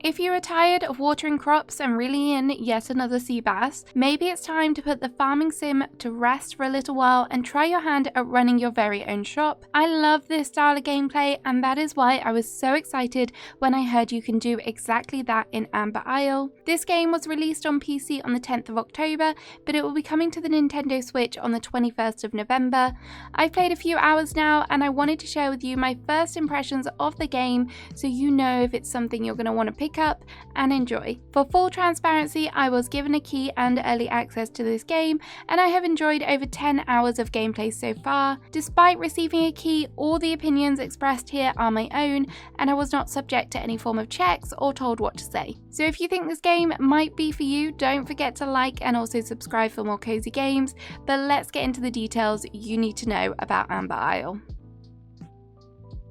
If you are tired of watering crops and reeling in yet another sea bass, maybe it's time to put the farming sim to rest for a little while and try your hand at running your very own shop. I love this style of gameplay, and that is why I was so excited when I heard you can do exactly that in Amber Isle. This game was released on PC on the 10th of October, but it will be coming to the Nintendo Switch on the 21st of November. I've played a few hours now, and I wanted to share with you my first impressions of the game so you know if it's something you're going to want to pick up and enjoy. For full transparency, I was given a key and early access to this game, and I have enjoyed over 10 hours of gameplay so far. Despite receiving a key, all the opinions expressed here are my own, and I was not subject to any form of checks or told what to say. So if you think this game might be for you, don't forget to like and also subscribe for more cozy games, but let's get into the details you need to know about Amber Isle.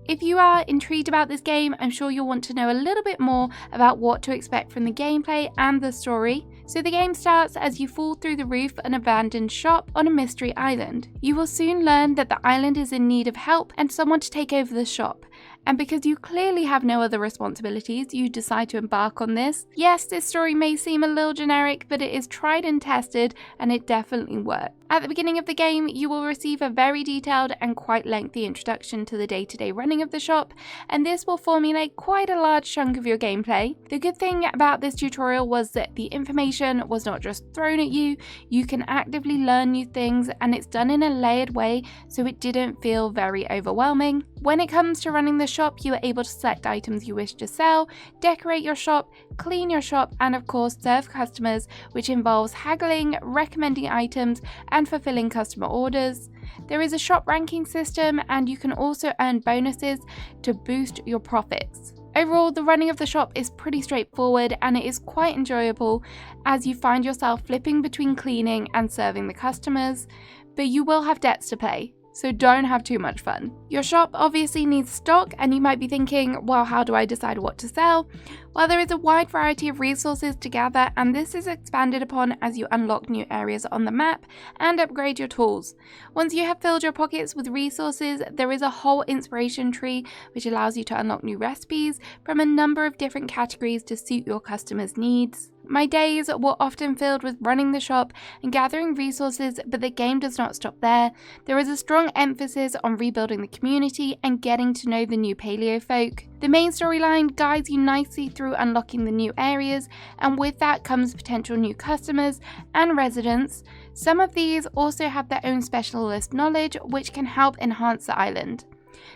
If you are intrigued about this game, I'm sure you'll want to know a little bit more about what to expect from the gameplay and the story. So the game starts as you fall through the roof of an abandoned shop on a mystery island. You will soon learn that the island is in need of help and someone to take over the shop. And because you clearly have no other responsibilities, you decide to embark on this. Yes, this story may seem a little generic, but it is tried and tested, and it definitely works. At the beginning of the game, you will receive a very detailed and quite lengthy introduction to the day-to-day running of the shop, and this will formulate quite a large chunk of your gameplay. The good thing about this tutorial was that the information was not just thrown at you, you can actively learn new things, and it's done in a layered way, so it didn't feel very overwhelming. When it comes to running the shop, you are able to select items you wish to sell, decorate your shop, clean your shop, and of course serve customers, which involves haggling, recommending items, and fulfilling customer orders. There is a shop ranking system, and you can also earn bonuses to boost your profits. Overall, the running of the shop is pretty straightforward, and it is quite enjoyable as you find yourself flipping between cleaning and serving the customers, but you will have debts to pay, so don't have too much fun. Your shop obviously needs stock, and you might be thinking, well, how do I decide what to sell? Well, there is a wide variety of resources to gather, and this is expanded upon as you unlock new areas on the map and upgrade your tools. Once you have filled your pockets with resources, there is a whole inspiration tree which allows you to unlock new recipes from a number of different categories to suit your customers' needs. My days were often filled with running the shop and gathering resources, but the game does not stop there. There is a strong emphasis on rebuilding the community and getting to know the new paleo folk. The main storyline guides you nicely through unlocking the new areas, and with that comes potential new customers and residents. Some of these also have their own specialist knowledge, which can help enhance the island.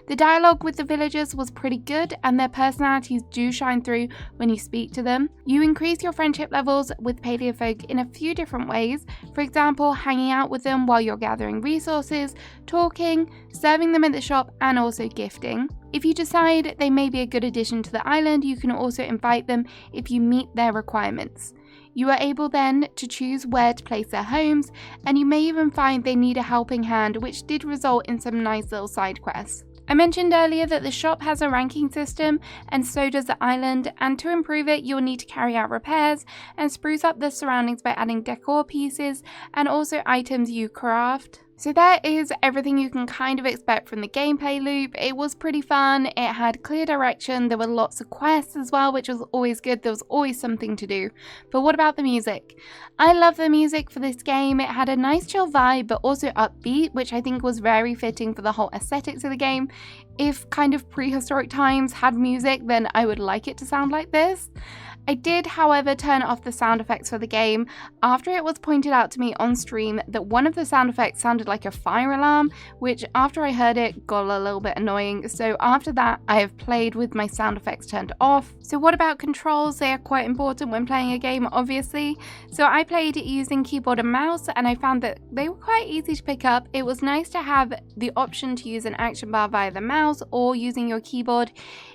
The dialogue with the villagers was pretty good, and their personalities do shine through when you speak to them. You increase your friendship levels with paleofolk in a few different ways, for example hanging out with them while you're gathering resources, talking, serving them at the shop, and also gifting. If you decide they may be a good addition to the island, you can also invite them if you meet their requirements. You are able then to choose where to place their homes, and you may even find they need a helping hand, which did result in some nice little side quests. I mentioned earlier that the shop has a ranking system, and so does the island, and to improve it you'll need to carry out repairs and spruce up the surroundings by adding decor pieces and also items you craft. So that is everything you can kind of expect from the gameplay loop. It was pretty fun, it had clear direction, there were lots of quests as well, which was always good, there was always something to do. But what about the music? I love the music for this game. It had a nice chill vibe, but also upbeat, which I think was very fitting for the whole aesthetics of the game. If kind of prehistoric times had music, then I would like it to sound like this. I did, however, turn off the sound effects for the game after it was pointed out to me on stream that one of the sound effects sounded like a fire alarm, which after I heard it got a little bit annoying. So after that, I have played with my sound effects turned off. So what about controls? They are quite important when playing a game, obviously. So I played using keyboard and mouse, and I found that they were quite easy to pick up. It was nice to have the option to use an action bar via the mouse or using your keyboard.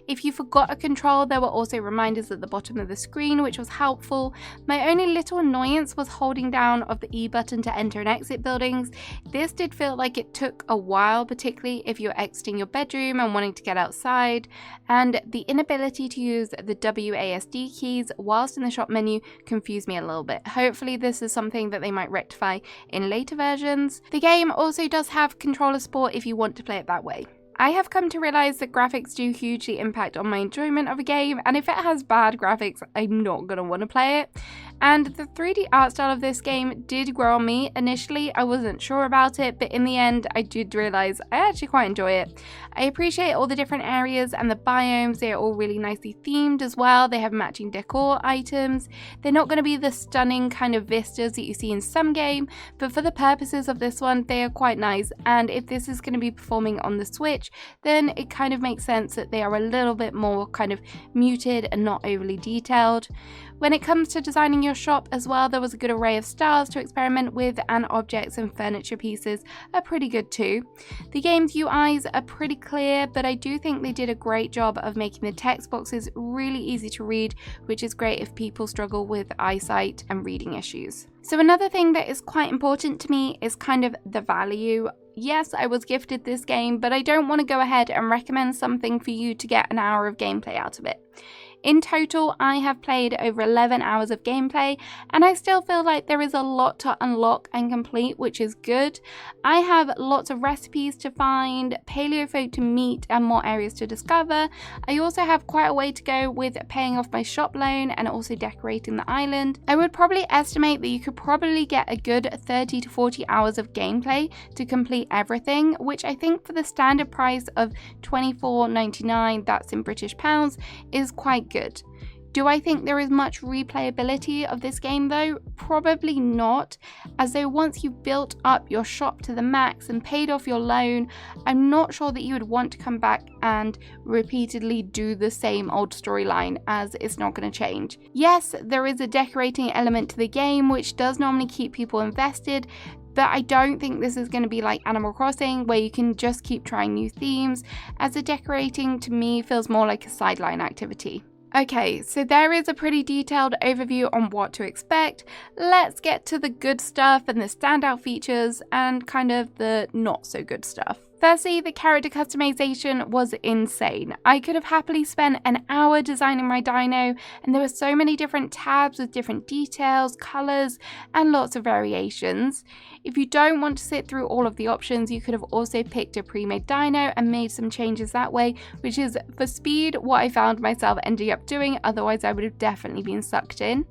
If you forgot a control, there were also reminders at the bottom of the screen, which was helpful. My only little annoyance was holding down of the E button to enter and exit buildings. This did feel like it took a while, particularly if you're exiting your bedroom and wanting to get outside, and the inability to use the WASD keys whilst in the shop menu confused me a little bit. Hopefully this is something that they might rectify in later versions. The game also does have controller support if you want to play it that way. I have come to realize that graphics do hugely impact on my enjoyment of a game, and if it has bad graphics, I'm not going to want to play it. And the 3D art style of this game did grow on me. Initially, I wasn't sure about it, but in the end, I did realize I actually quite enjoy it. I appreciate all the different areas and the biomes. They're all really nicely themed as well. They have matching decor items. They're not going to be the stunning kind of vistas that you see in some game, but for the purposes of this one, they are quite nice. And if this is going to be performing on the Switch, then it kind of makes sense that they are a little bit more kind of muted and not overly detailed. When it comes to designing your shop as well, there was a good array of styles to experiment with, and objects and furniture pieces are pretty good too. The game's UIs are pretty clear, but I do think they did a great job of making the text boxes really easy to read, which is great if people struggle with eyesight and reading issues. So another thing that is quite important to me is kind of the value. Yes, I was gifted this game, but I don't want to go ahead and recommend something for you to get an hour of gameplay out of it. In total, I have played over 11 hours of gameplay, and I still feel like there is a lot to unlock and complete, which is good. I have lots of recipes to find, paleofolk to meet, and more areas to discover. I also have quite a way to go with paying off my shop loan and also decorating the island. I would probably estimate that you could probably get a good 30 to 40 hours of gameplay to complete everything, which I think for the standard price of $24.99, that's in British pounds, is quite good. Do I think there is much replayability of this game though? Probably not, as though once you've built up your shop to the max and paid off your loan, I'm not sure that you would want to come back and repeatedly do the same old storyline, as it's not going to change. Yes, there is a decorating element to the game which does normally keep people invested, but I don't think this is going to be like Animal Crossing where you can just keep trying new themes, as the decorating to me feels more like a sideline activity. Okay, so there is a pretty detailed overview on what to expect. Let's get to the good stuff and the standout features and kind of the not so good stuff. Firstly, the character customization was insane. I could have happily spent an hour designing my dino, and there were so many different tabs with different details, colours, and lots of variations. If you don't want to sit through all of the options, you could have also picked a pre-made dino and made some changes that way, which is, for speed, what I found myself ending up doing, otherwise I would have definitely been sucked in.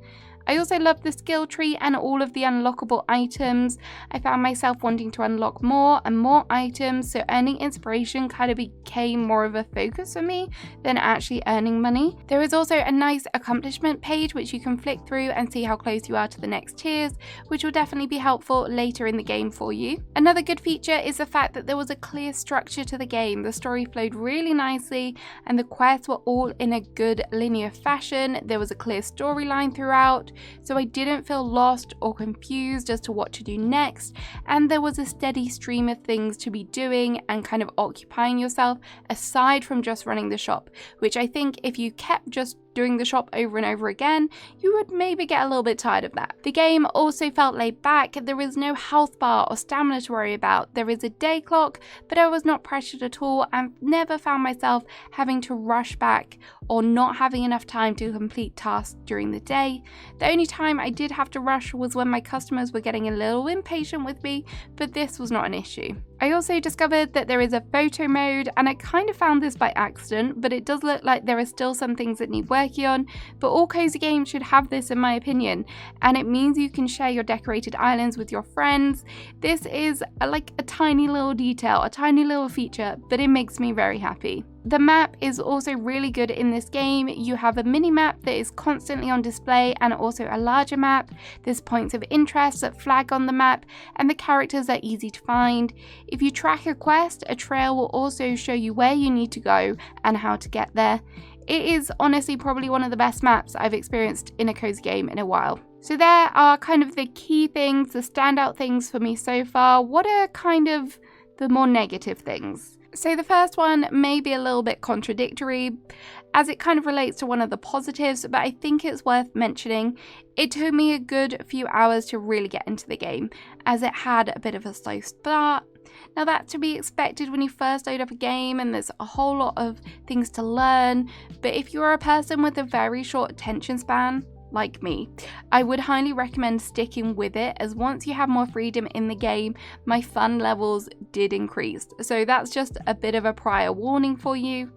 I also loved the skill tree and all of the unlockable items. I found myself wanting to unlock more and more items, so earning inspiration kind of became more of a focus for me than actually earning money. There is also a nice accomplishment page which you can flick through and see how close you are to the next tiers, which will definitely be helpful later in the game for you. Another good feature is the fact that there was a clear structure to the game. The story flowed really nicely and the quests were all in a good linear fashion. There was a clear storyline throughout, so I didn't feel lost or confused as to what to do next, and there was a steady stream of things to be doing and kind of occupying yourself aside from just running the shop, which I think if you kept just doing the shop over and over again, you would maybe get a little bit tired of that. The game also felt laid back. There is no health bar or stamina to worry about. There is a day clock, but I was not pressured at all and never found myself having to rush back or not having enough time to complete tasks during the day. The only time I did have to rush was when my customers were getting a little impatient with me, but this was not an issue. I also discovered that there is a photo mode, and I kind of found this by accident, but it does look like there are still some things that need working on, but all cozy games should have this in my opinion, and it means you can share your decorated islands with your friends. This is like a tiny little detail, a tiny little feature, but it makes me very happy. The map is also really good in this game. You have a mini map that is constantly on display and also a larger map. There's points of interest that flag on the map, and the characters are easy to find. If you track a quest, a trail will also show you where you need to go and how to get there. It is honestly probably one of the best maps I've experienced in a cozy game in a while. So there are kind of the key things, the standout things for me so far. What are kind of the more negative things? So the first one may be a little bit contradictory, as it kind of relates to one of the positives, but I think it's worth mentioning. It took me a good few hours to really get into the game, as it had a bit of a slow start. Now that's to be expected when you first load up a game and there's a whole lot of things to learn, but if you're a person with a very short attention span, like me. I would highly recommend sticking with it, as once you have more freedom in the game, my fun levels did increase. So that's just a bit of a prior warning for you.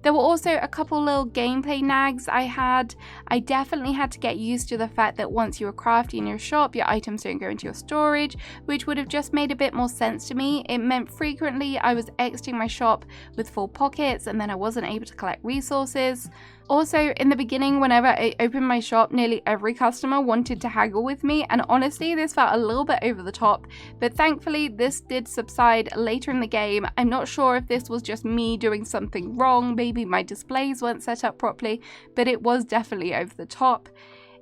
There were also a couple little gameplay nags I had. I definitely had to get used to the fact that once you were crafting your shop, your items don't go into your storage, which would have just made a bit more sense to me. It meant frequently I was exiting my shop with full pockets and then I wasn't able to collect resources. Also, in the beginning, whenever I opened my shop, nearly every customer wanted to haggle with me, and honestly, this felt a little bit over the top, but thankfully this did subside later in the game. I'm not sure if this was just me doing something wrong, maybe my displays weren't set up properly, but it was definitely over the top.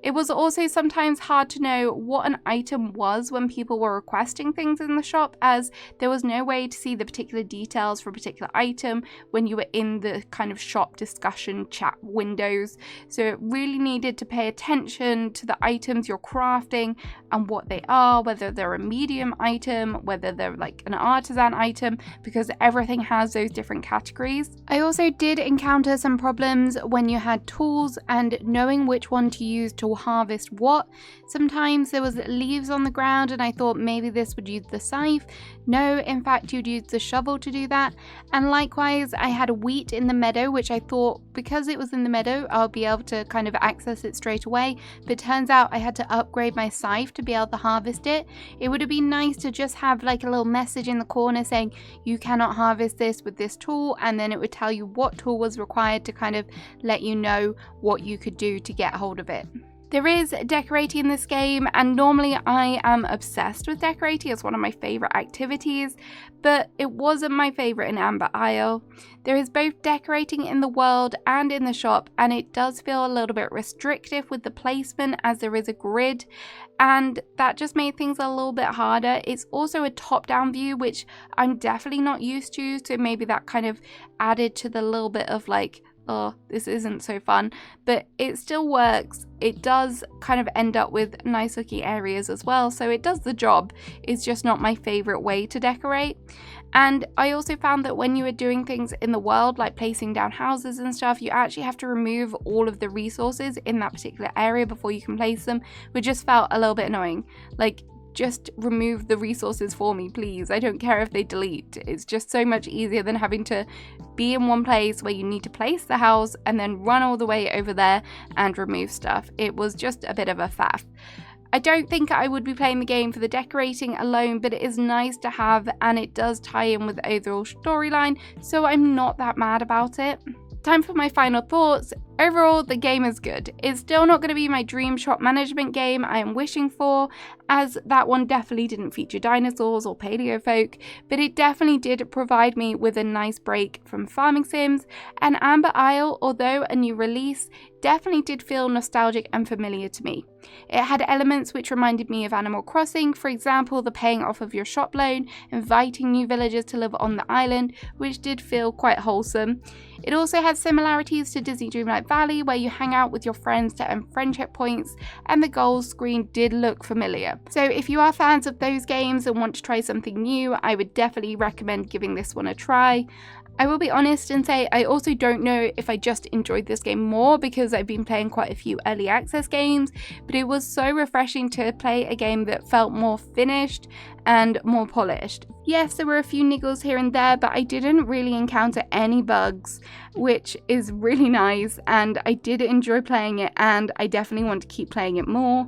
It was also sometimes hard to know what an item was when people were requesting things in the shop, as there was no way to see the particular details for a particular item when you were in the kind of shop discussion chat windows. So it really needed to pay attention to the items you're crafting and what they are, whether they're a medium item, whether they're like an artisan item, because everything has those different categories. I also did encounter some problems when you had tools and knowing which one to use to harvest what. Sometimes there was leaves on the ground and I thought maybe this would use the scythe. No, in fact you'd use the shovel to do that. And likewise, I had wheat in the meadow, which I thought because it was in the meadow I'll be able to kind of access it straight away, but turns out I had to upgrade my scythe to be able to harvest it. It would have been nice to just have like a little message in the corner saying you cannot harvest this with this tool, and then it would tell you what tool was required to kind of let you know what you could do to get hold of it. There is decorating in this game, and normally I am obsessed with decorating. It's one of my favourite activities, but it wasn't my favourite in Amber Isle. There is both decorating in the world and in the shop, and it does feel a little bit restrictive with the placement as there is a grid, and that just made things a little bit harder. It's also a top-down view, which I'm definitely not used to, so maybe that kind of added to the little bit of like, oh, this isn't so fun, but it still works. It does kind of end up with nice looking areas as well, so it does the job. It's just not my favorite way to decorate. And I also found that when you are doing things in the world, like placing down houses and stuff, you actually have to remove all of the resources in that particular area before you can place them, which just felt a little bit annoying. Like, just remove the resources for me, please. I don't care if they delete. It's just so much easier than having to be in one place where you need to place the house and then run all the way over there and remove stuff. It was just a bit of a faff. I don't think I would be playing the game for the decorating alone, but it is nice to have, and it does tie in with the overall storyline, so I'm not that mad about it. Time for my final thoughts. Overall, the game is good. It's still not going to be my dream shop management game I am wishing for, as that one definitely didn't feature dinosaurs or paleo folk, but it definitely did provide me with a nice break from farming sims, and Amber Isle, although a new release, definitely did feel nostalgic and familiar to me. It had elements which reminded me of Animal Crossing, for example the paying off of your shop loan, inviting new villagers to live on the island, which did feel quite wholesome. It also had similarities to Disney Dreamlight Valley, where you hang out with your friends to earn friendship points, and the goals screen did look familiar. So if you are fans of those games and want to try something new, I would definitely recommend giving this one a try. I will be honest and say I also don't know if I just enjoyed this game more because I've been playing quite a few early access games, but it was so refreshing to play a game that felt more finished and more polished. Yes, there were a few niggles here and there, but I didn't really encounter any bugs, which is really nice, and I did enjoy playing it, and I definitely want to keep playing it more.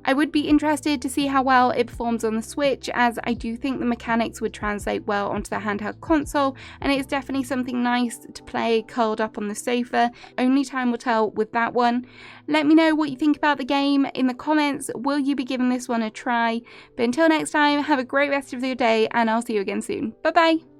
I would be interested to see how well it performs on the Switch, as I do think the mechanics would translate well onto the handheld console, and it's definitely something nice to play curled up on the sofa. Only time will tell with that one. Let me know what you think about the game in the comments. Will you be giving this one a try? But until next time, have a great rest of your day, and I'll see you again soon. Bye bye!